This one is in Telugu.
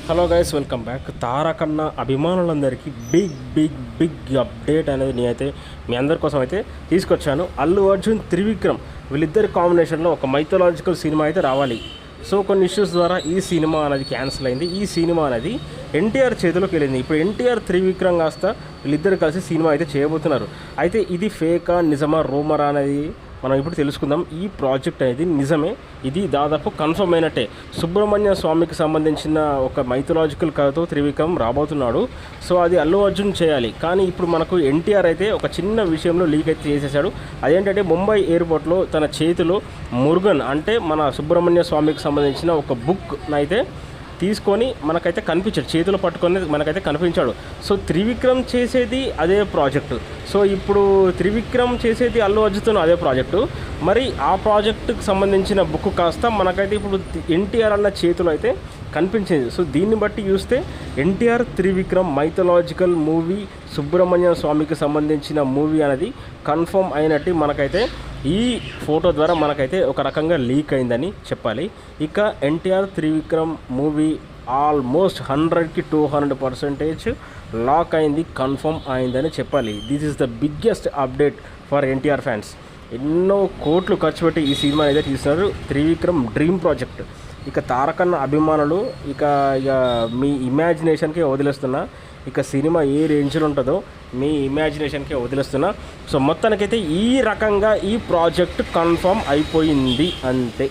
Hello guys, welcome back. Tarakanna అభిమానులందరికీ బిగ్ అప్డేట్ అనేది నేనైతే మీ అందరి కోసం అయితే తీసుకొచ్చాను. అల్లు అర్జున్, త్రివిక్రమ్ వీళ్ళిద్దరి కాంబినేషన్లో ఒక మైథలాజికల్ సినిమా అయితే రావాలి. సో కొన్ని ఇష్యూస్ ద్వారా ఈ సినిమా అనేది క్యాన్సిల్ అయింది. ఈ సినిమా అనేది ఎన్టీఆర్ చేతిలోకి వెళ్ళింది. ఇప్పుడు ఎన్టీఆర్, త్రివిక్రమ్ కాస్త వీళ్ళిద్దరు కలిసి సినిమా అయితే చేయబోతున్నారు. అయితే ఇది ఫేకా, నిజమా, రూమరా అనేది మనం ఇప్పుడు తెలుసుకుందాం. ఈ ప్రాజెక్ట్ అనేది నిజమే, ఇది దాదాపు కన్ఫర్మ్ అయినట్టే. సుబ్రహ్మణ్య స్వామికి సంబంధించిన ఒక మైథలాజికల్ కథతో త్రివిక్రమ్ రాబోతున్నాడు. సో అది అల్లు అర్జున్ చేయాలి. కానీ ఇప్పుడు మనకు ఎన్టీఆర్ అయితే ఒక చిన్న విషయంలో లీక్ అయితే చేసేసాడు. అదేంటంటే ముంబై ఎయిర్పోర్ట్లో తన చేతిలో మురుగన్ అంటే మన సుబ్రహ్మణ్య స్వామికి సంబంధించిన ఒక బుక్ అయితే తీసుకొని మనకైతే కనిపించాడు, చేతిలో పట్టుకొని మనకైతే కనిపించాడు. సో త్రివిక్రమ్ చేసేది అదే ప్రాజెక్టు. సో ఇప్పుడు త్రివిక్రమ్ చేసేది అల్లు అర్జున్తో అదే ప్రాజెక్టు. మరి ఆ ప్రాజెక్టుకు సంబంధించిన బుక్ కాస్త మనకైతే ఇప్పుడు ఎన్టీఆర్ అన్న చేతిలో అయితే కనిపించింది. సో దీన్ని బట్టి చూస్తే ఎన్టీఆర్, త్రివిక్రమ్ మైథలాజికల్ మూవీ, సుబ్రహ్మణ్య స్వామికి సంబంధించిన మూవీ అనేది కన్ఫర్మ్ అయినట్టు మనకైతే ఈ ఫోటో ద్వారా మనకైతే ఒక రకంగా లీక్ అయిందని చెప్పాలి. ఇక ఎన్టీఆర్, త్రివిక్రమ్ మూవీ ఆల్మోస్ట్ 100కి 200% లాక్ అయింది, కన్ఫర్మ్ అయిందని చెప్పాలి. This is the biggest update for NTR fans. ఎన్నో కోట్లు ఖర్చు పెట్టి ఈ సినిమా అయితే తీస్తున్నారు. Trivikram dream project. ఇక తారకన్న అభిమానులు ఇక మీ ఇమాజినేషన్కే వదిలేస్తున్నా. ఇక సినిమా ఏ రేంజ్లో ఉంటుందో మీ ఇమాజినేషన్కే వదిలేస్తున్నా. సో మొత్తానికైతే ఈ రకంగా ఈ ప్రాజెక్ట్ కన్ఫర్మ్ అయిపోయింది అంతే.